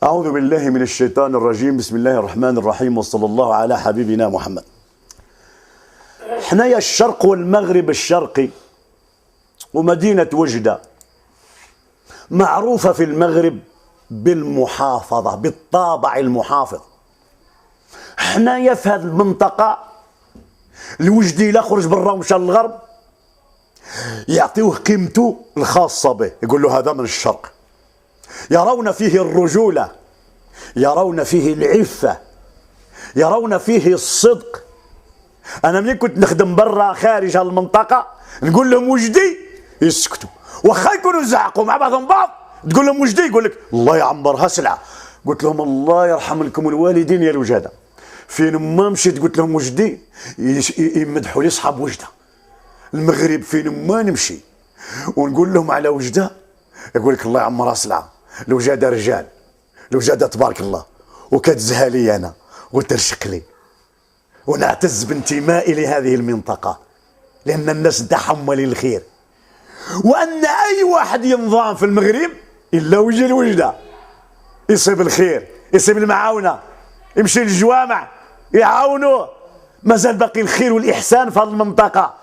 أعوذ بالله من الشيطان الرجيم. بسم الله الرحمن الرحيم، وصلى الله على حبيبنا محمد. حنايا الشرق والمغرب الشرقي ومدينة وجدة معروفة في المغرب بالمحافظة، بالطابع المحافظ. حنايا في هذه المنطقة الوجدي لا خرج برا ومشى للغرب يعطيوه قيمته الخاصة به، يقول له هذا من الشرق. يرون فيه الرجولة، يرون فيه العفة، يرون فيه الصدق. أنا ملي كنت نخدم برا خارج المنطقة نقول لهم وجدي يسكتوا، واخا يكونوا زعقوا مع بعضهم بعض تقول لهم وجدي يقول لك الله يعمرها سلعة. قلت لهم الله يرحم لكم الوالدين يا الوجادة، فين ما مشيت قلت لهم وجدي يمدحوا لي صحاب وجدة. المغرب فين ما نمشي ونقول لهم على وجدة يقول لك الله يعمرها سلعة. الوجادة رجال، الوجادة تبارك الله، وكتزهى لي أنا وترشق لي، ونعتز بانتمائي لهذه المنطقة لأن الناس تحملين الخير، وأن أي واحد ينضام في المغرب إلا ويجي الوجدة يصيب الخير، يصيب المعاونة، يمشي للجوامع يعاونوه. مازال باقي الخير والإحسان في هذه المنطقة،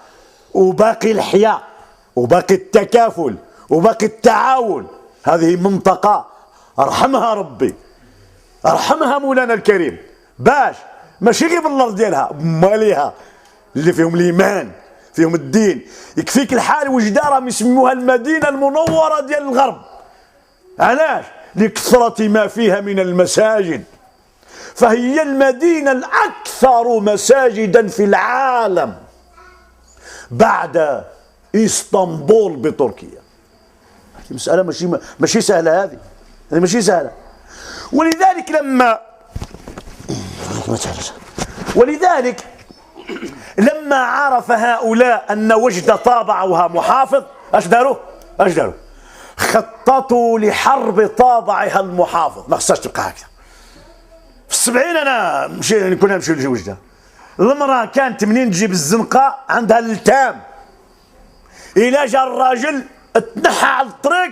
وباقي الحياة، وباقي التكافل، وباقي التعاون. هذه منطقة أرحمها ربي، أرحمها مولانا الكريم، باش ماشي غير بالارض ديالها ماليها اللي فيهم الايمان، فيهم الدين. يكفيك الحال وجدة راهم يسموها المدينه المنوره ديال الغرب. علاش؟ لكثره ما فيها من المساجد، فهي المدينه الاكثر مساجدا في العالم بعد اسطنبول بتركيا. مساله ماشي سهله، هذه ماشي سهله. ولذلك لما عرف هؤلاء أن وجدة طابعها محافظ اش داروا؟ خططوا لحرب طابعها المحافظ. ما خصهاش تبقى هكذا. في السبعين أنا كنا نمشيو لوجدة، المرأة كانت منين تجيب الزنقة عندها التام، إلا جا الراجل تنحى على الطريق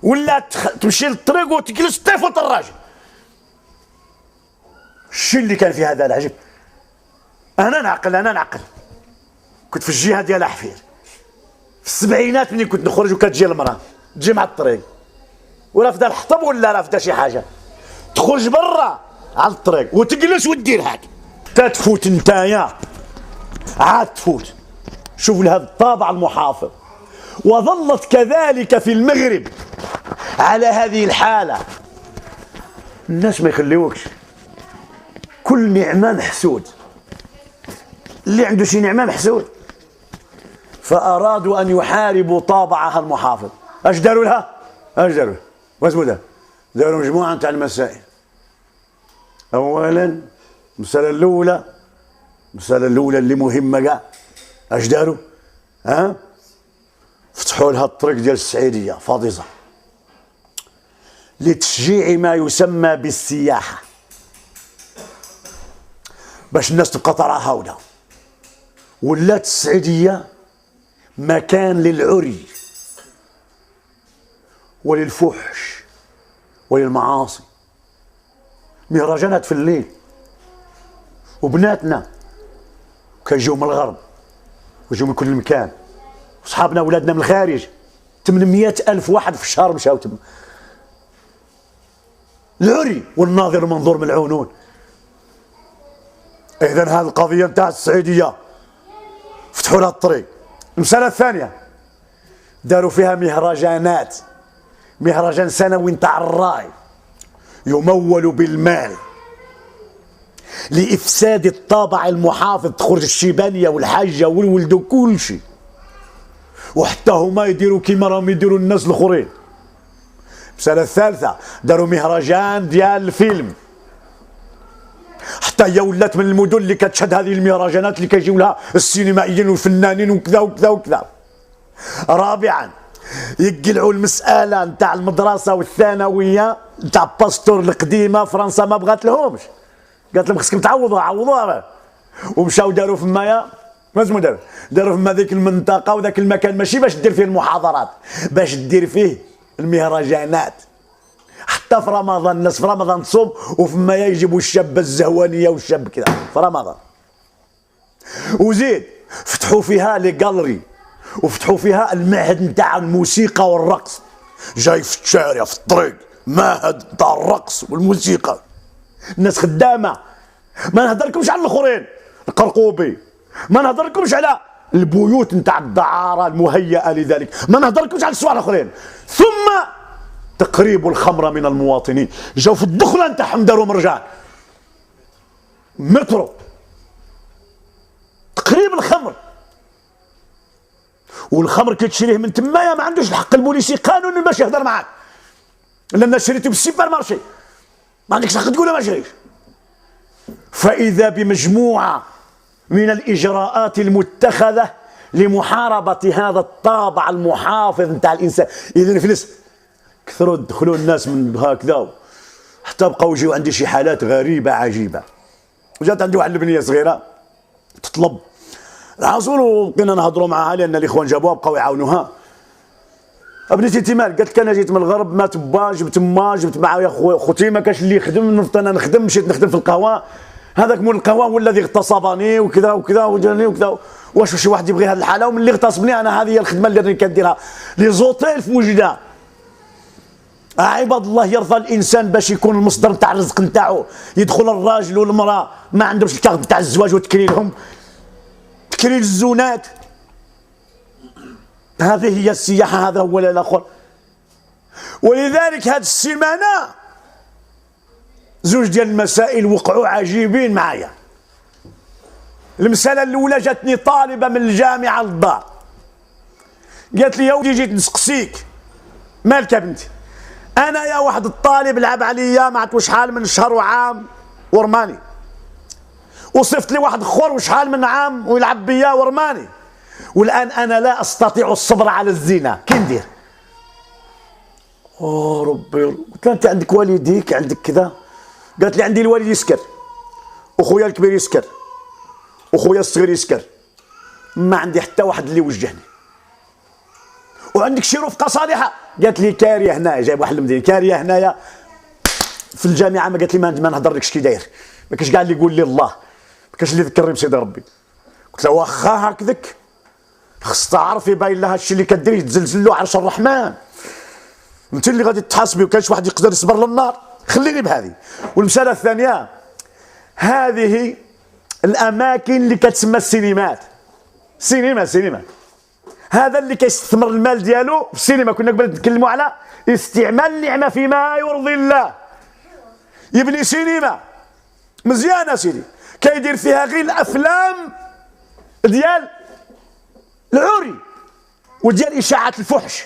ولا تمشي للطريق وتجلس تفوت الراجل. الشيء اللي كان في هذا العجب، انا نعقل كنت في الجهه ديال حفير في السبعينات ملي كنت نخرج وكتجي المراه تجي مع الطريق ولا فدا الحطب ولا راه فدا شي حاجه، تخرج برا على الطريق وتجلس ودير هاك تتفوت نتايا عاد تفوت. شوف لهذا الطابع المحافظ. وظلت كذلك في المغرب على هذه الحاله. الناس ما يخليوكش، كل نعمة محسود، اللي عنده شي نعمة محسود. فأرادوا أن يحاربوا طابعها المحافظ. اش داروا لها؟ واسمو داروا مجموعة تاع المسائل. أولا المسألة الأولى اللي مهمة كاع، اش داروا؟ فتحوا لها الطريق ديال السعيدية فاضزة لتشجيع ما يسمى بالسياحة، باش الناس تبقى تراها هنا. ولات السعيدية مكان للعري وللفحش وللمعاصي، مهرجانات في الليل، وبناتنا كيجيو من الغرب ويجيو من كل مكان، وصحابنا ولادنا من الخارج 800 ألف واحد في الشهر مشاو تما. العري والناظر منظور ملعونون. إذن هذه القضية نتاع السعيدية فتحوا لها الطريق. المسألة الثانية داروا فيها مهرجانات، مهرجان سنوي نتاع الراي يمول بالمال لإفساد الطابع المحافظ. تخرج الشيبانية والحاجة والولد وكل شيء، وحتى هما يديروا كيما راهم يديروا الناس الآخرين. المسألة الثالثة داروا مهرجان ديال الفيلم، حتى هي ولات من المدن اللي كتشهد هذه المهرجانات اللي كيجيو لها السينمائيين والفنانين وكذا وكذا وكذا. رابعا يقلعوا المسألة نتاع المدرسة والثانوية نتاع باستور القديمة، فرنسا ما بغات لهمش، قالت لهم خصكم عوضوها ومشاو داروا في مايا مازمو داروا في ذيك المنطقة وذاك المكان، ماشي باش دير فيه المحاضرات، باش دير فيه المهرجانات. حتى حتى في رمضان الناس في رمضان تصوم، وفما يجيبوا الشابه الزهوانيه والشاب كذا في رمضان. وزيد فتحوا فيها لي جالري، وفتحوا فيها المعهد نتاع الموسيقى والرقص. جاي في الشارع في الطريق معهد نتاع الرقص والموسيقى، الناس خدامه. ما نهضركمش على الاخرين القرقوبي، ما نهضركمش على البيوت نتاع الدعاره المهيئه لذلك، ما نهضركمش على السواع الاخرين. ثم تقريب الخمره من المواطنين، جاو في الدخله نتاعهم داروا مرجان مترو تقريب الخمر. والخمر كي تشريه من تمايا ما عندوش الحق البوليسي قانون باش يهضر معاك، لان شريته بالسوبر مارشي ما عندكش الحق تقول ما شريش. فاذا بمجموعه من الاجراءات المتخذه لمحاربه هذا الطابع المحافظ نتاع الانسان. اذا فلس كثروا دخلوا الناس من هكذا، حتى بقاو يجيو عندي شي حالات غريبه عجيبه. وجات عندي واحد البنيه صغيره تطلب العصور، وبقينا نهضروا معها لان الاخوان جابوها بقاو يعاونوها. بنيتي انت مالك؟ قالت لك انا جيت من الغرب ما تبا، جبت ما جبت معايا خوتي ما كاش اللي يخدم، نفط انا نخدم، مشيت نخدم في القهوه، هذاك مول القهوه هو الذي اغتصبني وكذا وكذا وجاني وكذا. واش شي واحد يبغي هذه الحاله؟ ومن اللي اغتصبني انا هذه هي الخدمه اللي راني كنديرها. لي زوتيل في وجده. عباد الله يرضى الانسان باش يكون المصدر نتاع الرزق نتاعو، يدخل الراجل والمراه ما عندهمش الكارت نتاع الزواج وتكريلهم، تكريل الزونات. هذه هي السياحه، هذا هو الاخر. ولذلك هذه السيمانه زوج ديال المسائل وقعوا عجيبين معايا. المساله الاولى جاتني طالبه من الجامعه للدار، قالت لي يا ودي جيت نسقسيك مالك يا بنتي؟ انا يا واحد الطالب لعب عليا ما عرفت شحال من شهر وعام ورماني، وصفت لي واحد اخر وشحال من عام ويلعب بيا ورماني، والان انا لا استطيع الصبر على الزنا، كي ندير؟ اوه ربي. قلت لها انت عندك والديك عندك كذا؟ قالت لي عندي الوالد يسكر، وخويا الكبير يسكر، وخويا الصغير يسكر، ما عندي حتى واحد اللي يوجهني. وعندك شي رفقه صالحه؟ قالت لي كاريه هنايا، جايب واحد المدينه كاريه هنايا في الجامعه. ما قالت لي ما نهضرلكش كي داير، ما كاش كاع اللي يقول لي الله، ما كاش اللي يذكرني بسيدي ربي. قلت له واخا هكذاك خص تعرف يبين لها هادشي اللي كدير يتزلزل له عرش الرحمن، انت اللي غادي تحاسبي، وكاينش واحد يقدر يصبر للنار. خليني بهذه. والمساله الثانيه، هذه الاماكن اللي كتسمى السينمات، سينما هذا اللي كيستثمر المال ديالو في السينما. كنا قبل نتكلموا على استعمال النعمه فيما يرضي الله. يبني سينما مزيانه سيدي، كيدير فيها غير الافلام ديال العري وديال اشاعه الفحش.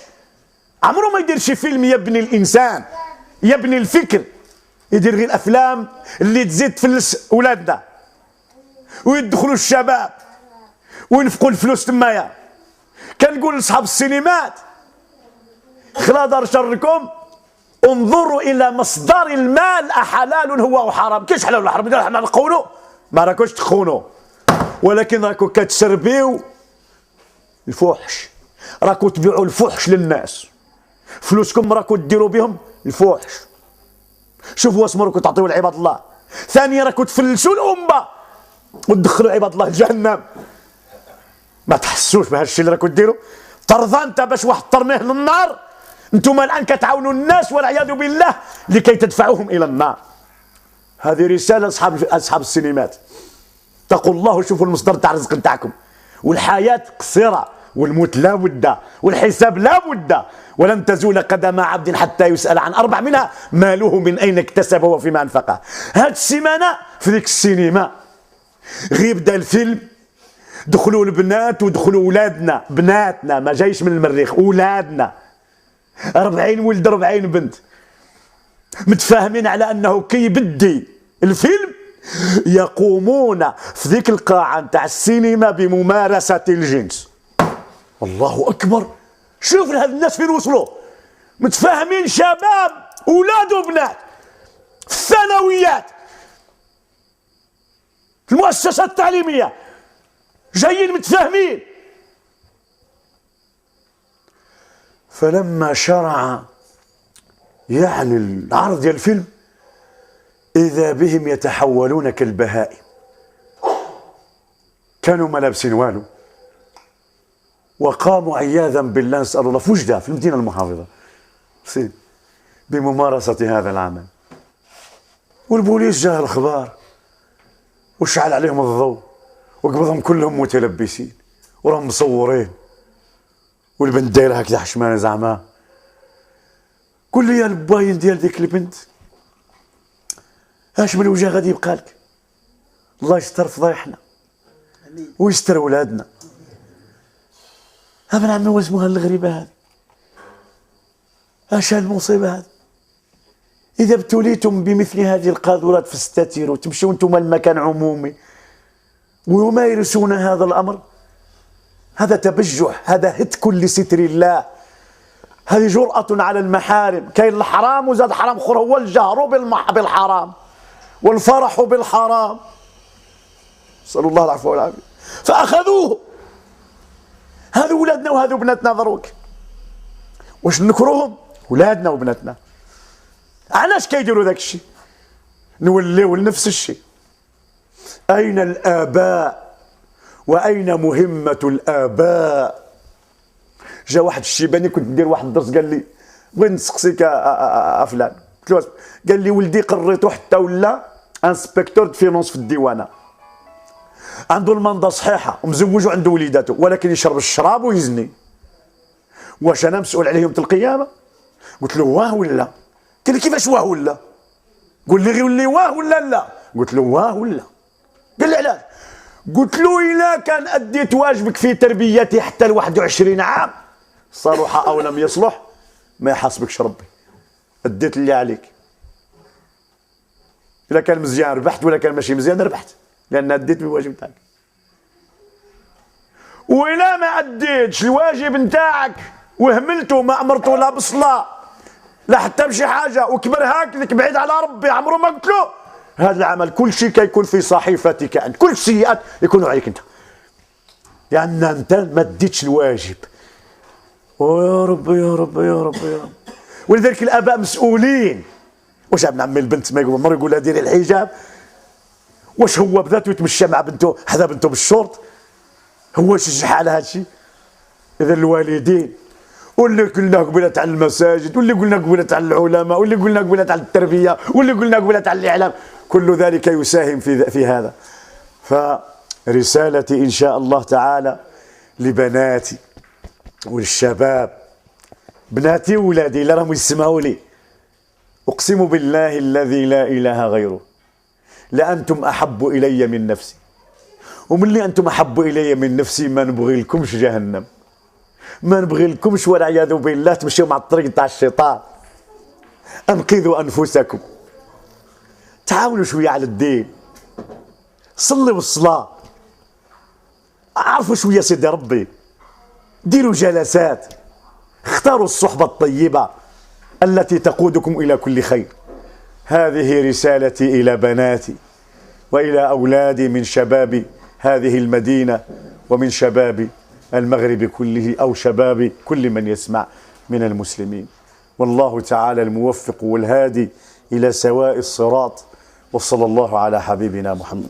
عمره ما يدير شي فيلم يبني الانسان، يبني الفكر. يدير غير الافلام اللي تزيد تفلس ولادنا ويدخلوا الشباب وينفقوا الفلوس تمايا. كنقول لاصحاب السينمات خلا دار شركم انظروا الى مصدر المال، احلال هو او حرام. كاش حلال ولا حرام؟ حنا نقولوا ما راكوش تخونوا، ولكن راكو كتسربيو الفحش، راكو تبيعوا الفحش للناس، فلوسكم راكو ديروا بهم الفحش. شوفوا اسم راكو تعطيو لعباد الله. ثانيا راكو تفلسوا الامه وتدخلوا عباد الله لجهنم. ما تحسوش بهذا الشيء اللي راكو ديروا؟ ترضى انت باش واحد ترميه للنار؟ انتم الان كتعاونوا الناس والعياذ بالله لكي تدفعوهم الى النار. هذه رساله لاصحاب السينمات، اتقوا الله وشوفوا المصدر تاع الرزق نتاعكم. والحياه قصيره والموت لا بد والحساب لا بد، ولن تزول قدم عبد حتى يسأل عن أربع، منها ماله من أين اكتسبه وفيما أنفقه. هاد السيمانة في ذيك السينما غير بدا الفيلم، دخلوا البنات ودخلوا ولادنا، بناتنا ما جايش من المريخ، ولادنا 40 ولد 40 بنت متفاهمين على أنه كي يبدي الفيلم يقومون في ذيك القاعة نتاع السينما بممارسة الجنس. الله أكبر. شوف هاد الناس فين وصلوا، متفاهمين، شباب أولاد وبنات في الثانويات في المؤسسات التعليمية جايين متفاهمين. فلما شرع يعني العرض ديال الفيلم إذا بهم يتحولون كالبهائم، كانوا ما لابسين والو وقاموا عياذا بالله نسأل الله في وجدة في المدينة المحافظة بممارسة هذا العمل. والبوليس جاه الخبر وشعل عليهم الضوء وقبضهم كلهم متلبسين وراهم مصورين، والبنت دايره هكذا حشمانه زعما. قول لي يا الباين ديال ديك البنت اش من وجه غادي يبقى لك؟ الله يستر فضايحنا ويستر ولادنا. ابن عمي واسمها الغريبه هذه، اش المصيبه هذه؟ اذا ابتليتم بمثل هذه القاذورات فاستتروا، تمشوا انتم المكان عمومي ويمارسون هذا الامر، هذا تبجح، هذا هتك لستر الله، هذه جرأة على المحارم. كاين الحرام وزاد حرام اخر، هو الجهر بالحرام والفرح بالحرام، نسأل الله العفو والعافية. فأخذوه، هذو ولادنا وهذو بناتنا دروك، واش نكروهم؟ ولادنا وبناتنا. علاش كيديروا ذاك الشيء؟ نوليو لنفس الشيء. أين الآباء وأين مهمة الآباء؟ جا واحد الشيباني كنت ندير واحد الدرس قال لي بغيت نسقسيك فلان، قلت له قال لي ولدي قريتو حتى ولا انسبكتور فينونس في الديوانه، عنده المنضه صحيحه ومزوج وعنده وليداته، ولكن يشرب الشراب ويزني. واش انا مسؤول عليه يوم القيامه؟ قلت له واه ولا؟ قال لي كيفاش واه ولا؟ قول لي غير ولي واه ولا لا؟ قلت له واه ولا؟ قال لي علاش؟ قلت له الا كان اديت واجبك في تربيتي حتى ل 21 عام صلح او لم يصلح ما يحاسبكش ربي، اديت اللي عليك. الا كان مزيان ربحت، ولا كان ماشي مزيان ربحت، لان اديت بالواجب تاعك. وإلا ما اديتش الواجب نتاعك وهملته ما امرته لا بالصلاه لا حتى بشي حاجه وكبر هاكلك بعيد على ربي عمره ما قلت له، هذا العمل كل شيء كيكون في صحيفتك انت، كل السيئات يكونوا عليك انت، لان انت ما اديتش الواجب. ويا رب يا رب يا رب يا رب. ولذلك الاباء مسؤولين. واش ابن عمي البنت ما يقول مره يقول لها ديري الحجاب، واش هو بذاته يتمشى مع بنته حدا بنته بالشورت؟ هو شجع على هذا الشيء؟ اذا الوالدين واللي قلنا قبيله على المساجد، واللي قلنا قبيله على العلماء، واللي قلنا قبيله على التربيه، واللي قلنا قبيله على الاعلام، كل ذلك يساهم في هذا. فرسالتي ان شاء الله تعالى لبناتي وللشباب، بناتي وولادي اللي راهم يسمعوا لي، اقسم بالله الذي لا اله غيره لانتم احب الي من نفسي، وملي انتم احب الي من نفسي ما نبغي لكمش جهنم، ما نبغي لكمش والعياذ بالله تمشيو مع الطريق تاع الشيطان. انقذوا انفسكم، تعاونوا شويه على الدين، صلوا الصلاه، عرفوا شويه سيدي ربي، ديروا جلسات، اختاروا الصحبه الطيبه التي تقودكم الى كل خير. هذه رسالتي الى بناتي والى اولادي من شباب هذه المدينه ومن شباب المغرب كله، او شباب كل من يسمع من المسلمين. والله تعالى الموفق والهادي الى سواء الصراط، وصلى الله على حبيبنا محمد.